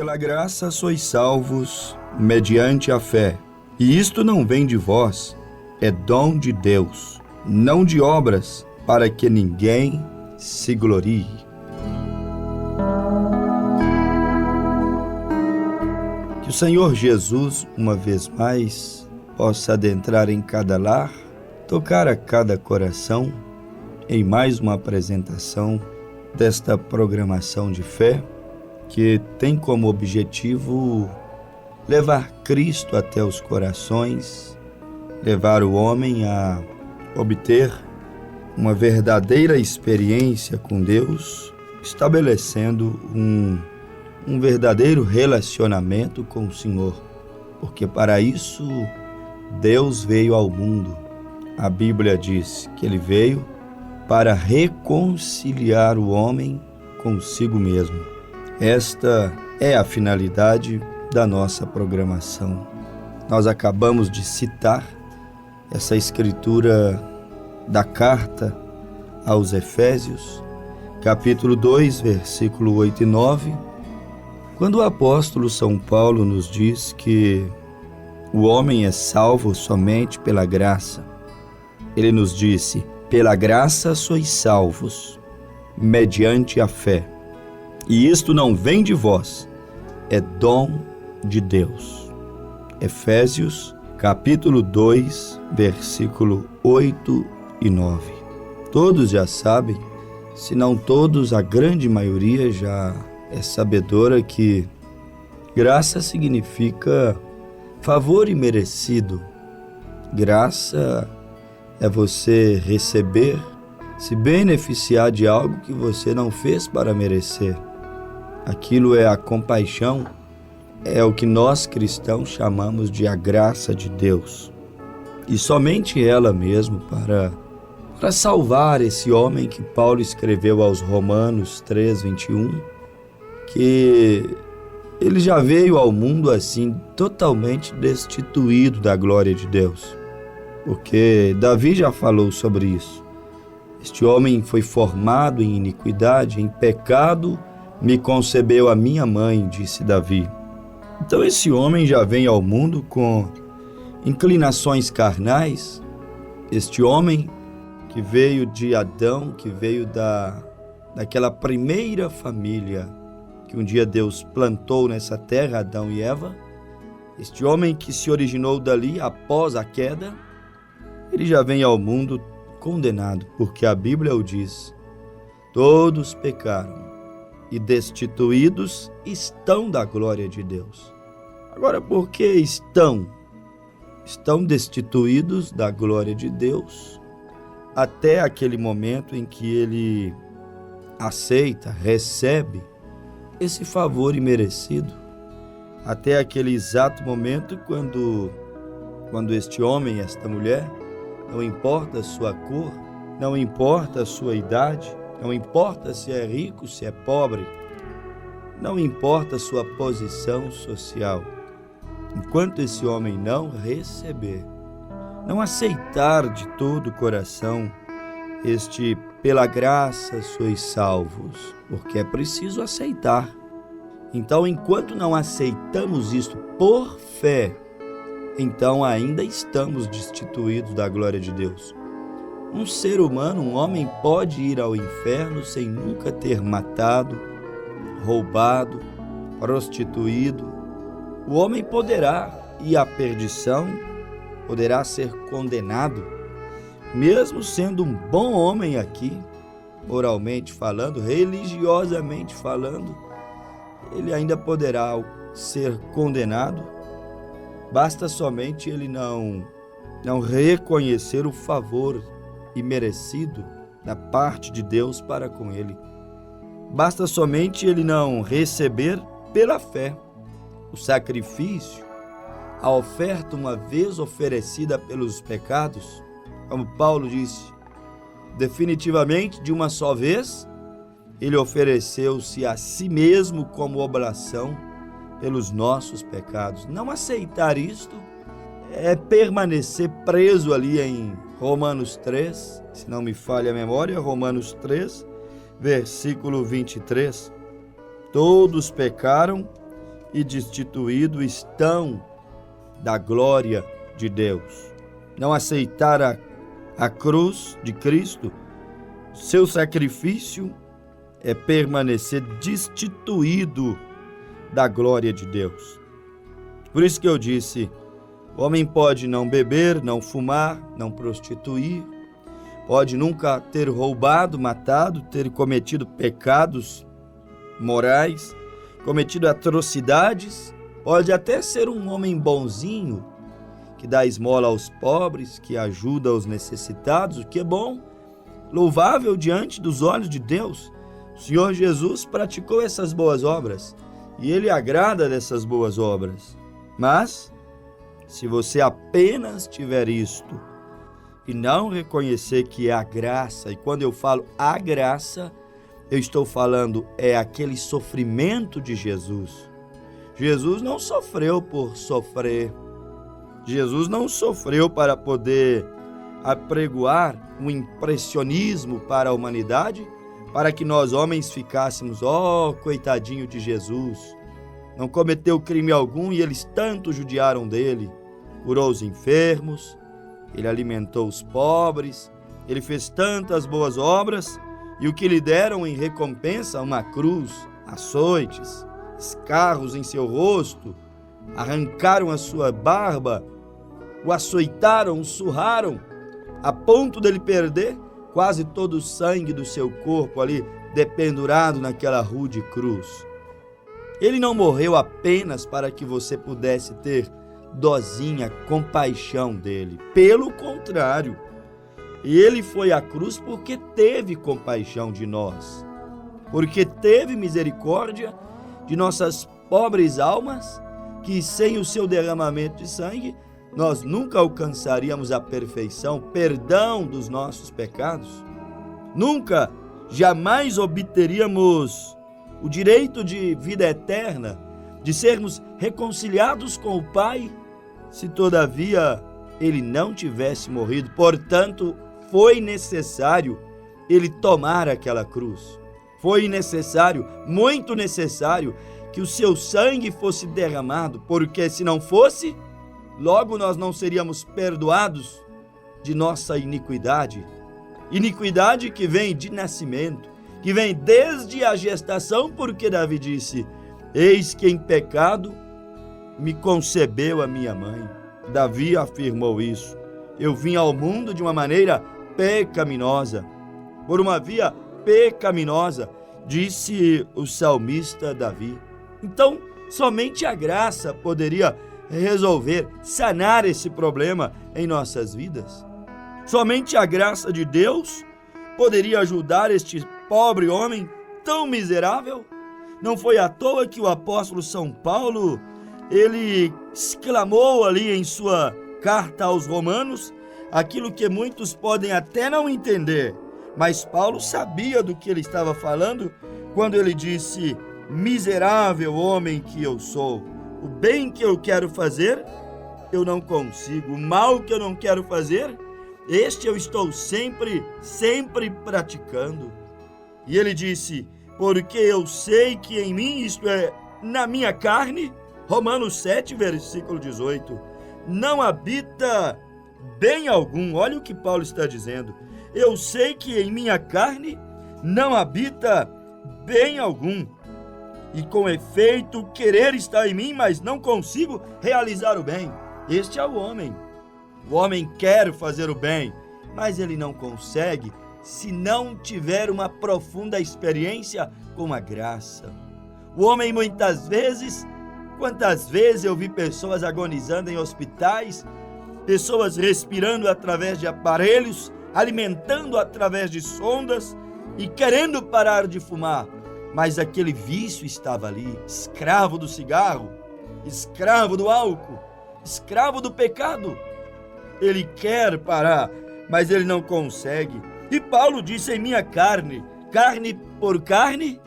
pela graça sois salvos, mediante a fé. E isto não vem de vós, é dom de Deus, não de obras, para que ninguém se glorie. Que o Senhor Jesus, uma vez mais, possa adentrar em cada lar, tocar a cada coração, em mais uma apresentação desta programação de fé, que tem como objetivo levar Cristo até os corações, levar o homem a obter uma verdadeira experiência com Deus, estabelecendo um verdadeiro relacionamento com o Senhor, porque para isso Deus veio ao mundo. A Bíblia diz que Ele veio para reconciliar o homem consigo mesmo. Esta é a finalidade da nossa programação. Nós acabamos de citar essa escritura da carta aos Efésios, capítulo 2, versículo 8 e 9, quando o apóstolo São Paulo nos diz que o homem é salvo somente pela graça. Ele nos disse: pela graça sois salvos, mediante a fé. E isto não vem de vós, é dom de Deus. Efésios, capítulo 2, versículo 8 e 9. Todos já sabem, se não todos, a grande maioria já é sabedora que graça significa favor imerecido. Graça é você receber, se beneficiar de algo que você não fez para merecer. Aquilo é a compaixão, é o que nós cristãos chamamos de a graça de Deus. E somente ela mesmo para salvar esse homem que Paulo escreveu aos Romanos 3, 21, que ele já veio ao mundo assim, totalmente destituído da glória de Deus. Porque Davi já falou sobre isso. Este homem foi formado em iniquidade, em pecado, me concebeu a minha mãe, disse Davi. Então esse homem já vem ao mundo com inclinações carnais. Este homem que veio de Adão, que veio daquela primeira família que um dia Deus plantou nessa terra, Adão e Eva. Este homem que se originou dali após a queda, ele já vem ao mundo condenado, porque a Bíblia o diz: todos pecaram e destituídos estão da glória de Deus. Agora, por que estão destituídos da glória de Deus até aquele momento em que ele aceita, recebe esse favor imerecido? Até aquele exato momento quando este homem, esta mulher, não importa a sua cor, não importa a sua idade, não importa se é rico, se é pobre, não importa a sua posição social. Enquanto esse homem não receber, não aceitar de todo o coração este pela graça sois salvos, porque é preciso aceitar. Então, enquanto não aceitamos isto por fé, então ainda estamos destituídos da glória de Deus. Um ser humano, um homem, pode ir ao inferno sem nunca ter matado, roubado, prostituído. O homem poderá ir à perdição, poderá ser condenado, mesmo sendo um bom homem aqui, moralmente falando, religiosamente falando, ele ainda poderá ser condenado. Basta somente ele não reconhecer o favor imerecido da parte de Deus para com ele. Basta somente ele não receber pela fé o sacrifício, a oferta uma vez oferecida pelos pecados, como Paulo disse, definitivamente de uma só vez, ele ofereceu-se a si mesmo como oblação pelos nossos pecados. Não aceitar isto é permanecer preso ali em Romanos 3, se não me falha a memória, Romanos 3, versículo 23. Todos pecaram e destituído estão da glória de Deus. Não aceitar a cruz de Cristo, seu sacrifício, é permanecer destituído da glória de Deus. Por isso que eu disse, o homem pode não beber, não fumar, não prostituir, pode nunca ter roubado, matado, ter cometido pecados morais, cometido atrocidades, pode até ser um homem bonzinho, que dá esmola aos pobres, que ajuda os necessitados, o que é bom, louvável diante dos olhos de Deus. O Senhor Jesus praticou essas boas obras e Ele agrada dessas boas obras. Mas, se você apenas tiver isto e não reconhecer que é a graça, e quando eu falo a graça, eu estou falando é aquele sofrimento de Jesus. Jesus não sofreu por sofrer. Jesus não sofreu para poder apregoar um impressionismo para a humanidade, para que nós homens ficássemos, coitadinho de Jesus. Não cometeu crime algum e eles tanto judiaram dele. Curou os enfermos, ele alimentou os pobres, ele fez tantas boas obras, e o que lhe deram em recompensa? Uma cruz, açoites, escarros em seu rosto, arrancaram a sua barba, o açoitaram, o surraram, a ponto dele perder quase todo o sangue do seu corpo ali, dependurado naquela rude cruz. Ele não morreu apenas para que você pudesse ter dozinha, compaixão dele. Pelo contrário, ele foi à cruz porque teve compaixão de nós, porque teve misericórdia de nossas pobres almas, que sem o seu derramamento de sangue, nós nunca alcançaríamos a perfeição, perdão dos nossos pecados. Nunca, jamais obteríamos o direito de vida eterna, de sermos reconciliados com o Pai, se todavia ele não tivesse morrido. Portanto, foi necessário ele tomar aquela cruz. Foi necessário, muito necessário, que o seu sangue fosse derramado, porque se não fosse, logo nós não seríamos perdoados de nossa iniquidade. Iniquidade que vem de nascimento, que vem desde a gestação, porque Davi disse, eis que em pecado me concebeu a minha mãe. Davi afirmou isso. Eu vim ao mundo de uma maneira pecaminosa, por uma via pecaminosa, disse o salmista Davi. Então, somente a graça poderia resolver, sanar esse problema em nossas vidas. Somente a graça de Deus poderia ajudar este pobre homem tão miserável. Não foi à toa que o apóstolo São Paulo, ele exclamou ali em sua carta aos Romanos, aquilo que muitos podem até não entender, mas Paulo sabia do que ele estava falando quando ele disse, miserável homem que eu sou, o bem que eu quero fazer, eu não consigo, o mal que eu não quero fazer, este eu estou sempre praticando. E ele disse, porque eu sei que em mim, isto é, na minha carne, Romanos 7, versículo 18, não habita bem algum. Olha o que Paulo está dizendo. Eu sei que em minha carne não habita bem algum. E com efeito, querer está em mim, mas não consigo realizar o bem. Este é o homem. O homem quer fazer o bem, mas ele não consegue se não tiver uma profunda experiência com a graça. O homem muitas vezes, quantas vezes eu vi pessoas agonizando em hospitais, pessoas respirando através de aparelhos, alimentando através de sondas e querendo parar de fumar, mas aquele vício estava ali, escravo do cigarro, escravo do álcool, escravo do pecado. Ele quer parar, mas ele não consegue. E Paulo disse, em minha carne, carne por carne,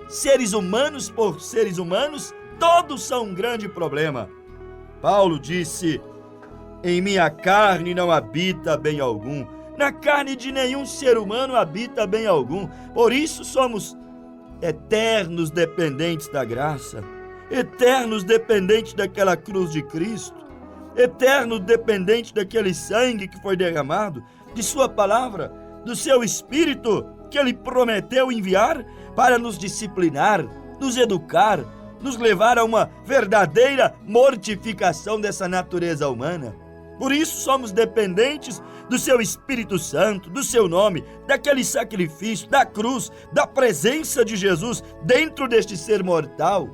seres humanos por seres humanos, todos são um grande problema. Paulo disse, em minha carne não habita bem algum. Na carne de nenhum ser humano habita bem algum. Por isso somos eternos dependentes da graça, eternos dependentes daquela cruz de Cristo, eternos dependentes daquele sangue que foi derramado, de sua palavra, do seu Espírito que Ele prometeu enviar para nos disciplinar, nos educar, nos levar a uma verdadeira mortificação dessa natureza humana. Por isso somos dependentes do seu Espírito Santo, do seu nome, daquele sacrifício, da cruz, da presença de Jesus dentro deste ser mortal,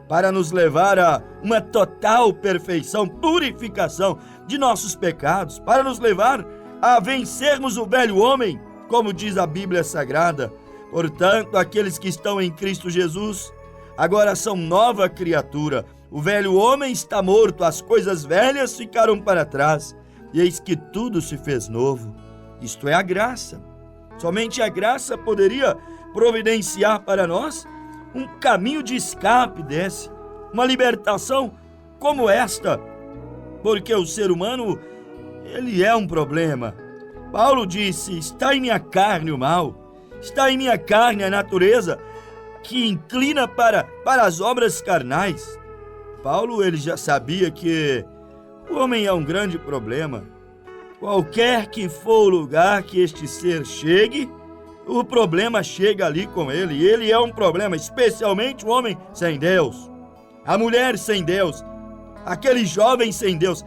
para nos levar a uma total perfeição, purificação de nossos pecados, para nos levar a vencermos o velho homem, como diz a Bíblia Sagrada. Portanto, aqueles que estão em Cristo Jesus agora são nova criatura. O velho homem está morto, as coisas velhas ficaram para trás, e eis que tudo se fez novo. Isto é a graça. Somente a graça poderia providenciar para nós um caminho de escape desse, uma libertação como esta, porque o ser humano, ele é um problema. Paulo disse: está em minha carne o mal, está em minha carne a natureza que inclina para as obras carnais. Paulo, ele já sabia que o homem é um grande problema. Qualquer que for o lugar que este ser chegue, o problema chega ali com ele. E ele é um problema, especialmente o homem sem Deus, a mulher sem Deus, aquele jovem sem Deus.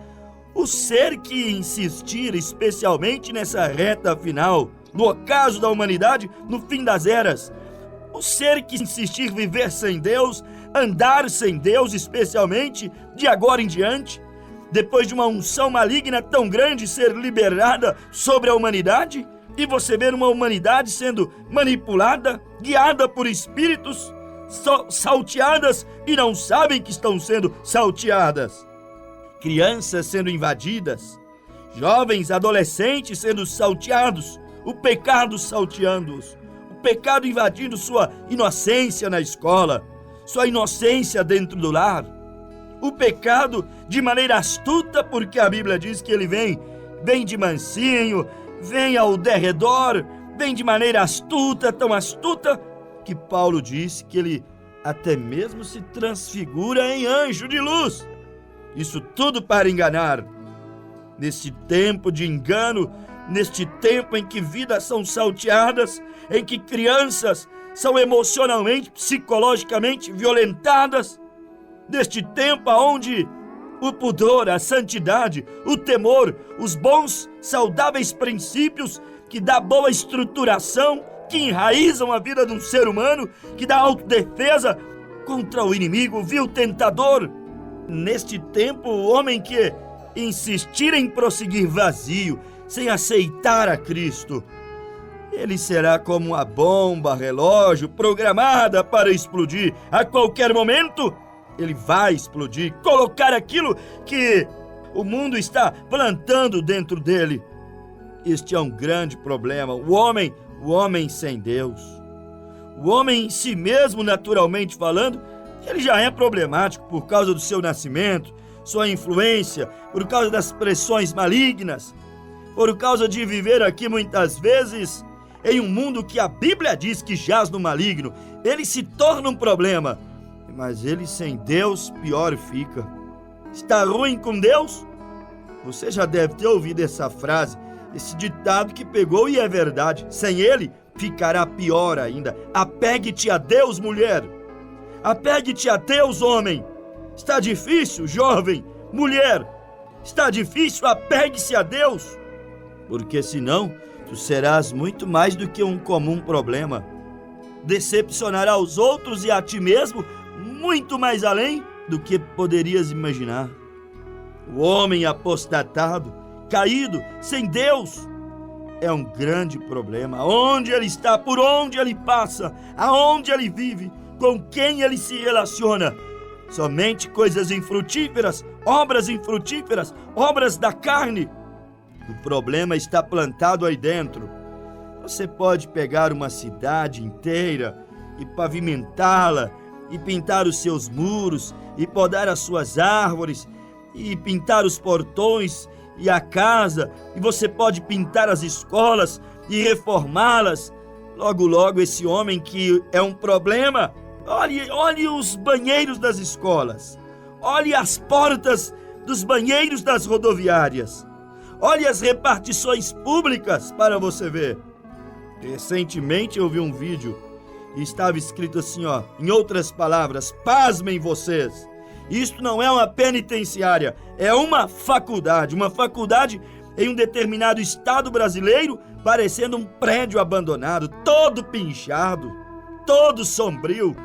O ser que insistir, especialmente nessa reta final, no ocaso da humanidade, no fim das eras, o ser que insistir viver sem Deus, andar sem Deus, especialmente de agora em diante, depois de uma unção maligna tão grande ser liberada sobre a humanidade, e você ver uma humanidade sendo manipulada, guiada por espíritos, salteadas e não sabem que estão sendo salteadas. Crianças sendo invadidas, jovens, adolescentes sendo salteados, o pecado salteando-os, o pecado invadindo sua inocência na escola, sua inocência dentro do lar, o pecado de maneira astuta, porque a Bíblia diz que ele vem de mansinho, vem ao derredor, vem de maneira astuta, tão astuta, que Paulo disse que ele até mesmo se transfigura em anjo de luz. Isso tudo para enganar. Neste tempo de engano, neste tempo em que vidas são salteadas, em que crianças são emocionalmente, psicologicamente violentadas, neste tempo onde o pudor, a santidade, o temor, os bons, saudáveis princípios que dá boa estruturação, que enraizam a vida de um ser humano, que dá autodefesa contra o inimigo, o vil tentador. Neste tempo, o homem que insistir em prosseguir vazio, sem aceitar a Cristo, ele será como uma bomba relógio programada para explodir. A qualquer momento, ele vai explodir, colocar aquilo que o mundo está plantando dentro dele. Este é um grande problema. O homem sem Deus. O homem em si mesmo, naturalmente falando, ele já é problemático por causa do seu nascimento, sua influência, por causa das pressões malignas, por causa de viver aqui muitas vezes em um mundo que a Bíblia diz que jaz no maligno. Ele se torna um problema, mas ele sem Deus pior fica. Está ruim com Deus? Você já deve ter ouvido essa frase, esse ditado que pegou e é verdade. Sem ele ficará pior ainda. Apegue-te a Deus, mulher. Apegue-te a Deus, homem. Está difícil, jovem, mulher. Está difícil, apegue-se a Deus. Porque senão, tu serás muito mais do que um comum problema. Decepcionará os outros e a ti mesmo muito mais além do que poderias imaginar. O homem apostatado, caído, sem Deus, é um grande problema. Onde ele está, por onde ele passa, aonde ele vive, com quem ele se relaciona, somente coisas infrutíferas, obras da carne. O problema está plantado aí dentro. Você pode pegar uma cidade inteira e pavimentá-la, e pintar os seus muros, e podar as suas árvores, e pintar os portões e a casa, e você pode pintar as escolas e reformá-las. Logo, logo, esse homem que é um problema, Olhe os banheiros das escolas. Olhe as portas dos banheiros das rodoviárias. Olhe as repartições públicas para você ver. Recentemente eu vi um vídeo e estava escrito assim, em outras palavras, pasmem vocês. Isto não é uma penitenciária, é uma faculdade em um determinado estado brasileiro, parecendo um prédio abandonado, todo pinchado, todo sombrio,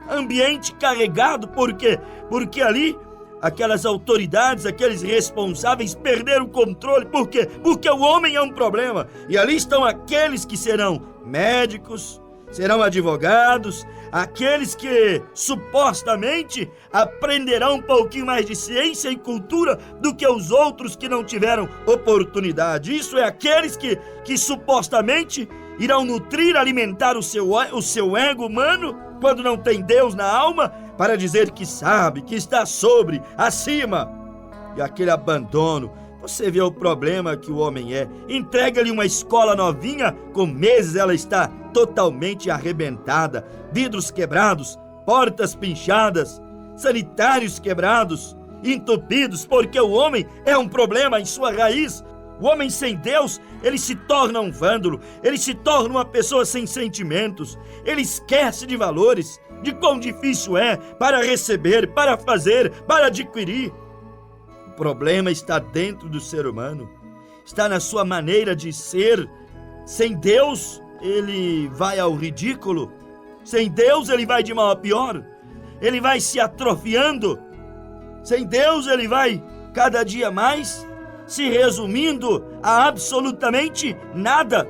ambiente carregado. Por quê? Porque ali aquelas autoridades, aqueles responsáveis perderam o controle. Por quê? Porque o homem é um problema. E ali estão aqueles que serão médicos, serão advogados, aqueles que supostamente aprenderão um pouquinho mais de ciência e cultura do que os outros que não tiveram oportunidade. Isso é aqueles que supostamente irão nutrir, alimentar o seu ego humano quando não tem Deus na alma, para dizer que sabe, que está sobre, acima. E aquele abandono, você vê o problema que o homem é. Entrega-lhe uma escola novinha, com meses ela está totalmente arrebentada, vidros quebrados, portas pinchadas, sanitários quebrados, entupidos, porque o homem é um problema em sua raiz. O homem sem Deus, ele se torna um vândalo, ele se torna uma pessoa sem sentimentos, ele esquece de valores, de quão difícil é para receber, para fazer, para adquirir. O problema está dentro do ser humano, está na sua maneira de ser. Sem Deus, ele vai ao ridículo. Sem Deus, ele vai de mal a pior. Ele vai se atrofiando. Sem Deus, ele vai cada dia mais se resumindo a absolutamente nada.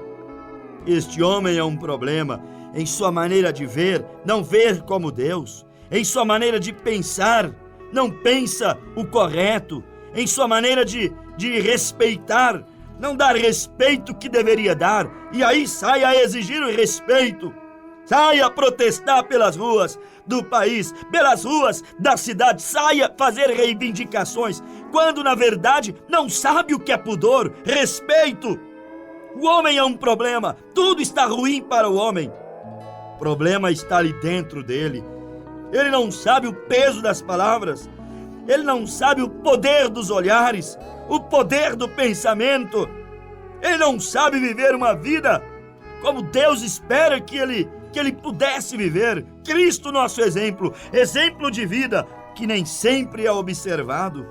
Este homem é um problema em sua maneira de ver, não ver como Deus. Em sua maneira de pensar, não pensa o correto. Em sua maneira de respeitar, não dar respeito que deveria dar. E aí sai a exigir o respeito. Sai a protestar pelas ruas do país, pelas ruas da cidade. Sai a fazer reivindicações, quando na verdade não sabe o que é pudor, respeito. O homem é um problema, tudo está ruim para o homem. O problema está ali dentro dele. Ele não sabe o peso das palavras, ele não sabe o poder dos olhares, o poder do pensamento. Ele não sabe viver uma vida como Deus espera que ele pudesse viver. Cristo, nosso exemplo de vida que nem sempre é observado.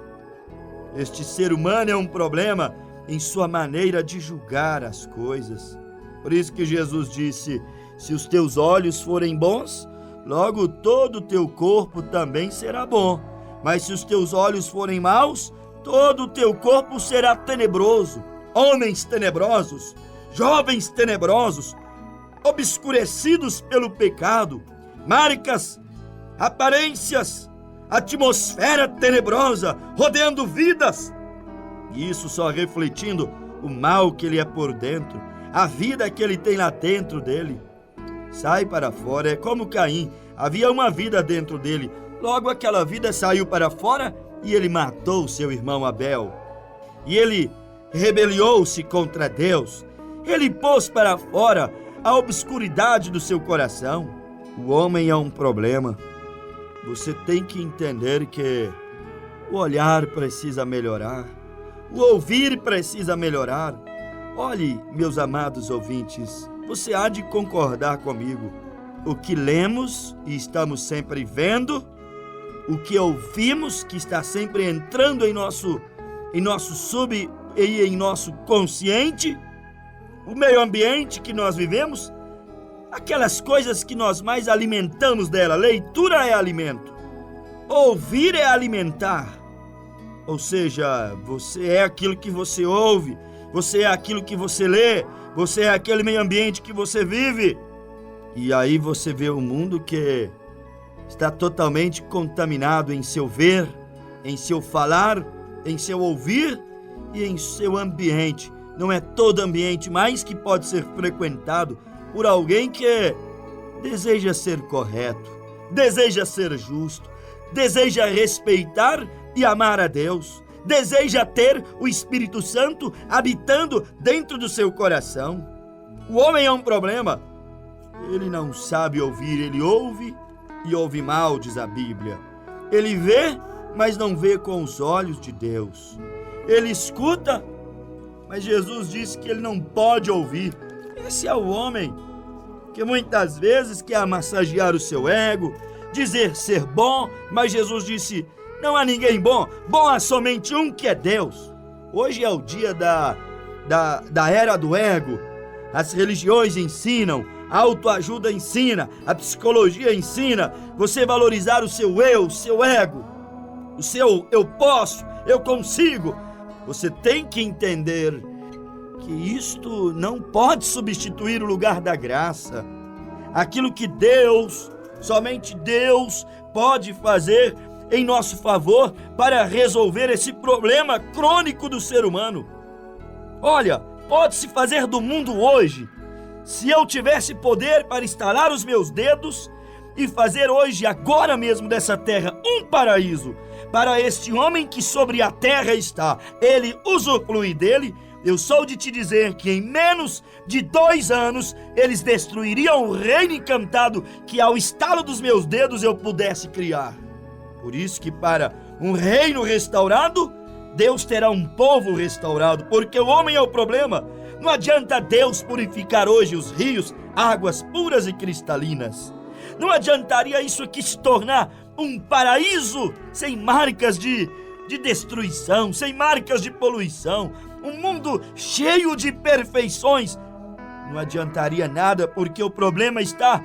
Este ser humano é um problema em sua maneira de julgar as coisas. Por isso que Jesus disse: se os teus olhos forem bons, logo todo o teu corpo também será bom. Mas se os teus olhos forem maus, todo o teu corpo será tenebroso. Homens tenebrosos, jovens tenebrosos, obscurecidos pelo pecado, marcas, aparências, atmosfera tenebrosa, rodeando vidas. E isso só refletindo o mal que ele é por dentro, a vida que ele tem lá dentro dele. Sai para fora, é como Caim, havia uma vida dentro dele, logo aquela vida saiu para fora e ele matou seu irmão Abel. E ele rebeliou-se contra Deus, ele pôs para fora a obscuridade do seu coração. O homem é um problema. Você tem que entender que o olhar precisa melhorar, o ouvir precisa melhorar. Olhe, meus amados ouvintes, você há de concordar comigo. O que lemos e estamos sempre vendo, o que ouvimos que está sempre entrando em nosso sub e em nosso consciente, o meio ambiente que nós vivemos, aquelas coisas que nós mais alimentamos dela. Leitura é alimento, ouvir é alimentar. Ou seja, você é aquilo que você ouve, você é aquilo que você lê, você é aquele meio ambiente que você vive. E aí você vê um mundo que está totalmente contaminado em seu ver, em seu falar, em seu ouvir e em seu ambiente. Não é todo ambiente mais que pode ser frequentado por alguém que deseja ser correto, deseja ser justo, deseja respeitar e amar a Deus, deseja ter o Espírito Santo habitando dentro do seu coração. O homem é um problema. Ele não sabe ouvir, ele ouve e ouve mal, diz a Bíblia. Ele vê, mas não vê com os olhos de Deus. Ele escuta, mas Jesus disse que ele não pode ouvir. Esse é o homem que muitas vezes quer massagear o seu ego, dizer ser bom, mas Jesus disse, não há ninguém bom, bom há somente um, que é Deus. Hoje é o dia da era do ego. As religiões ensinam, a autoajuda ensina, a psicologia ensina você valorizar o seu eu, o seu ego, o seu eu posso, eu consigo. Você tem que entender que isto não pode substituir o lugar da graça. Aquilo que Deus, somente Deus, pode fazer em nosso favor para resolver esse problema crônico do ser humano. Olha, pode-se fazer do mundo hoje, se eu tivesse poder para estalar os meus dedos e fazer hoje, agora mesmo, dessa terra um paraíso, para este homem que sobre a terra está, ele usufrui dele, eu sou de te dizer que em menos de 2 anos eles destruiriam o reino encantado que ao estalo dos meus dedos eu pudesse criar. Por isso que para um reino restaurado, Deus terá um povo restaurado, porque o homem é o problema. Não adianta Deus purificar hoje os rios, águas puras e cristalinas. Não adiantaria isso aqui se tornar um paraíso sem marcas de destruição, sem marcas de poluição, um mundo cheio de perfeições. Não adiantaria nada, porque o problema está,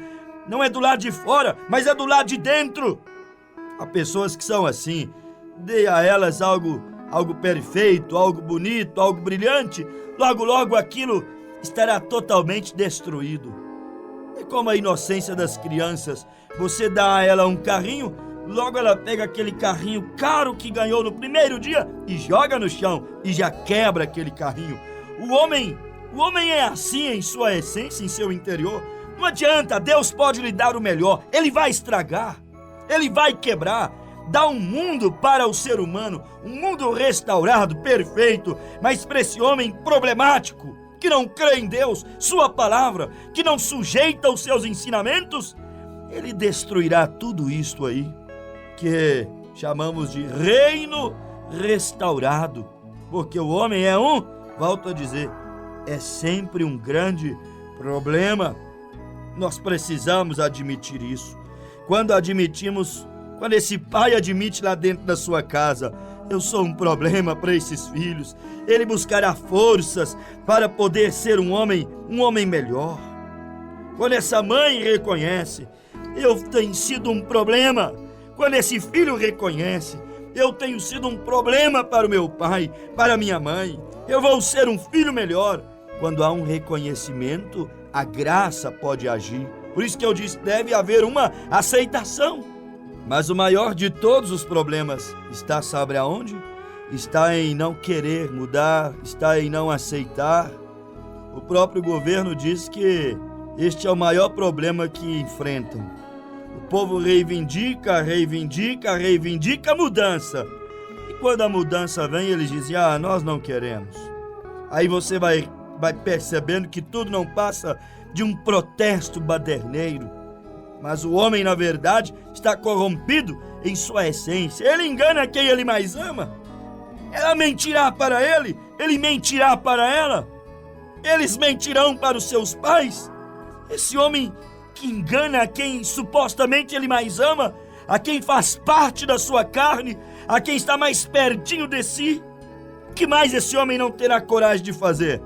não é do lado de fora, mas é do lado de dentro. Há pessoas que são assim, dê a elas algo perfeito, algo bonito, algo brilhante, logo aquilo estará totalmente destruído. É como a inocência das crianças, você dá a ela um carrinho, logo ela pega aquele carrinho caro que ganhou no primeiro dia e joga no chão e já quebra aquele carrinho. O homem é assim em sua essência, em seu interior. Não adianta, Deus pode lhe dar o melhor, ele vai estragar, ele vai quebrar. Dá um mundo para o ser humano, um mundo restaurado, perfeito, mas para esse homem problemático, que não crê em Deus, sua palavra, que não sujeita os seus ensinamentos, ele destruirá tudo isto aí, que chamamos de reino restaurado, porque o homem é volto a dizer, é sempre um grande problema. Nós precisamos admitir isso. Quando esse pai admite lá dentro da sua casa, eu sou um problema para esses filhos, ele buscará forças para poder ser um homem melhor. Quando essa mãe reconhece, eu tenho sido um problema. Quando esse filho reconhece, eu tenho sido um problema para o meu pai, para a minha mãe, eu vou ser um filho melhor. Quando há um reconhecimento, a graça pode agir. Por isso que eu disse, deve haver uma aceitação. Mas o maior de todos os problemas está, sabe aonde? Está em não querer mudar, está em não aceitar. O próprio governo diz que este é o maior problema que enfrentam. O povo reivindica a mudança. E quando a mudança vem, eles dizem, nós não queremos. Aí você vai percebendo que tudo não passa de um protesto baderneiro. Mas o homem, na verdade, está corrompido em sua essência. Ele engana quem ele mais ama. Ela mentirá para ele, ele mentirá para ela. Eles mentirão para os seus pais. Esse homem que engana a quem supostamente ele mais ama, a quem faz parte da sua carne, a quem está mais pertinho de si, o que mais esse homem não terá coragem de fazer?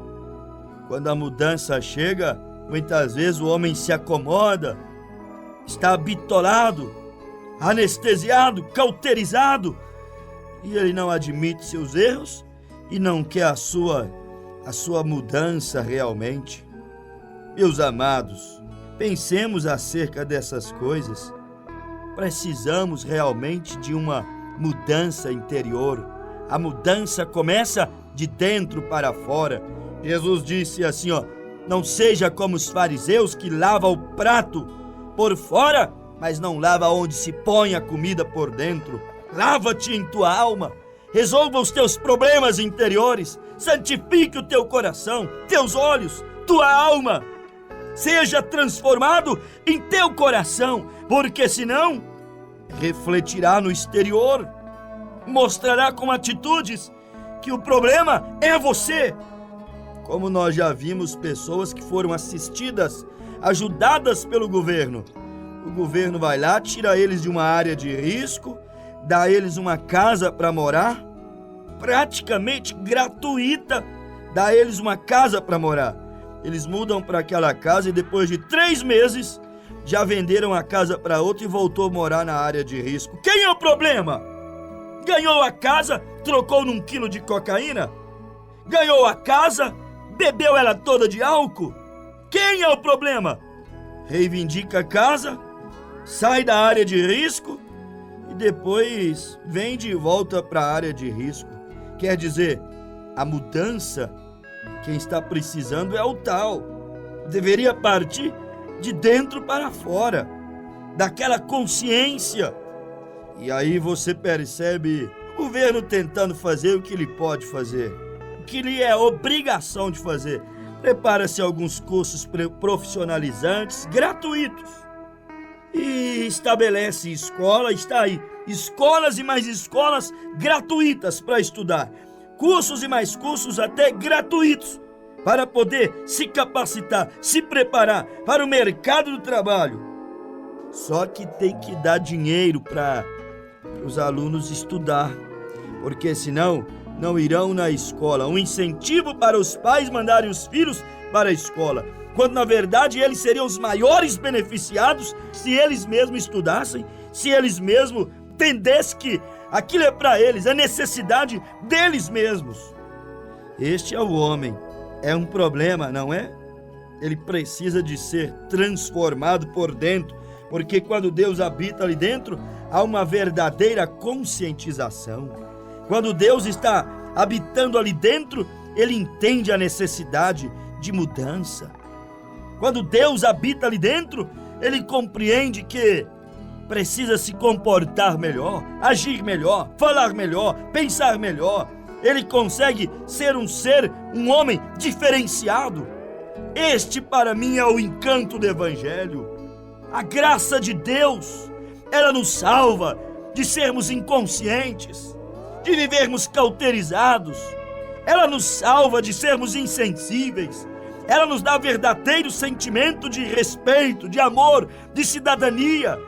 Quando a mudança chega, muitas vezes o homem se acomoda, está bitolado, anestesiado, cauterizado, e ele não admite seus erros e não quer a sua mudança realmente. Meus amados, pensemos acerca dessas coisas. Precisamos realmente de uma mudança interior. A mudança começa de dentro para fora. Jesus disse assim, não seja como os fariseus que lavam o prato por fora, mas não lava onde se põe a comida por dentro. Lava-te em tua alma, resolva os teus problemas interiores, santifique o teu coração, teus olhos, tua alma. seja transformado em teu coração, porque senão refletirá no exterior, mostrará com atitudes que o problema é você. Como nós já vimos pessoas que foram assistidas, ajudadas pelo governo. O governo vai lá, tira eles de uma área de risco, dá a eles uma casa para morar, praticamente gratuita, dá a eles uma casa para morar. Eles mudam para aquela casa e depois de 3 meses já venderam a casa para outro e voltou a morar na área de risco. Quem é o problema? Ganhou a casa, trocou num quilo de cocaína? Ganhou a casa, bebeu ela toda de álcool? Quem é o problema? Reivindica a casa, sai da área de risco e depois vem de volta para a área de risco. Quer dizer, a mudança, quem está precisando é o tal. Deveria partir de dentro para fora, daquela consciência. E aí você percebe o governo tentando fazer o que ele pode fazer, o que lhe é obrigação de fazer. Prepara-se alguns cursos profissionalizantes gratuitos e estabelece escola, está aí, escolas e mais escolas gratuitas para estudar, cursos e mais cursos até gratuitos, para poder se capacitar, se preparar para o mercado do trabalho. Só que tem que dar dinheiro para os alunos estudar, porque senão não irão na escola. Um incentivo para os pais mandarem os filhos para a escola, quando na verdade eles seriam os maiores beneficiados se eles mesmos estudassem, se eles mesmos entendessem que aquilo é para eles, é necessidade deles mesmos. Este é o homem. É um problema, não é? Ele precisa de ser transformado por dentro, porque quando Deus habita ali dentro, há uma verdadeira conscientização. Quando Deus está habitando ali dentro, ele entende a necessidade de mudança. Quando Deus habita ali dentro, ele compreende que precisa se comportar melhor, agir melhor, falar melhor, pensar melhor. Ele consegue ser um homem diferenciado. Este, para mim, é o encanto do Evangelho. A graça de Deus, ela nos salva de sermos inconscientes, de vivermos cauterizados. Ela nos salva de sermos insensíveis. Ela nos dá verdadeiro sentimento de respeito, de amor, de cidadania.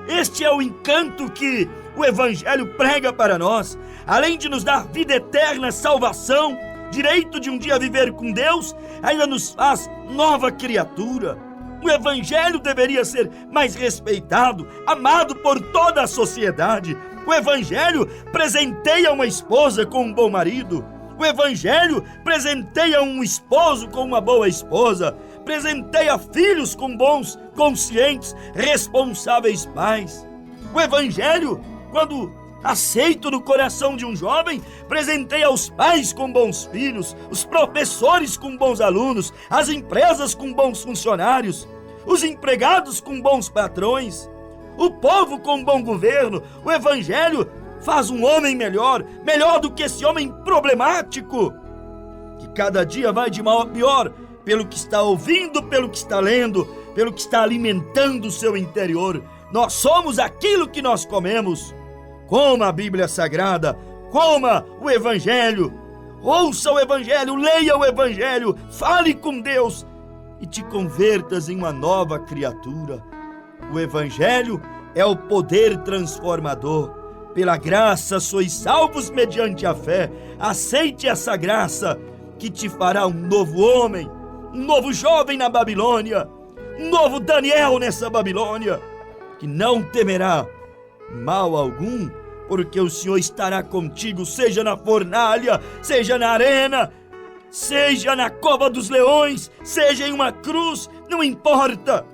Este é o encanto que o Evangelho prega para nós. Além de nos dar vida eterna, salvação, direito de um dia viver com Deus, ainda nos faz nova criatura. O Evangelho deveria ser mais respeitado, amado por toda a sociedade. O Evangelho presenteia uma esposa com um bom marido. O Evangelho presenteia um esposo com uma boa esposa. Presenteia filhos com bons, conscientes, responsáveis pais. O Evangelho, quando aceito no coração de um jovem, presenteia os pais com bons filhos, os professores com bons alunos, as empresas com bons funcionários, os empregados com bons patrões, o povo com bom governo. O Evangelho faz um homem melhor do que esse homem problemático, que cada dia vai de mal a pior, pelo que está ouvindo, pelo que está lendo, pelo que está alimentando o seu interior. Nós somos aquilo que nós comemos. Coma a Bíblia Sagrada, coma o Evangelho, ouça o Evangelho, leia o Evangelho, fale com Deus e te convertas em uma nova criatura. O Evangelho é o poder transformador. Pela graça sois salvos mediante a fé. Aceite essa graça que te fará um novo homem, um novo jovem na Babilônia, um novo Daniel nessa Babilônia, que não temerá mal algum, porque o Senhor estará contigo, seja na fornalha, seja na arena, seja na cova dos leões, seja em uma cruz, não importa.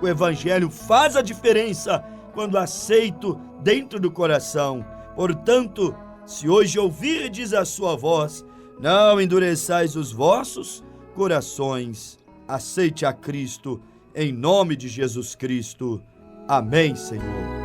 O Evangelho faz a diferença quando aceito dentro do coração. Portanto, se hoje ouvirdes a sua voz, não endureçais os vossos corações. Aceite a Cristo, em nome de Jesus Cristo. Amém, Senhor.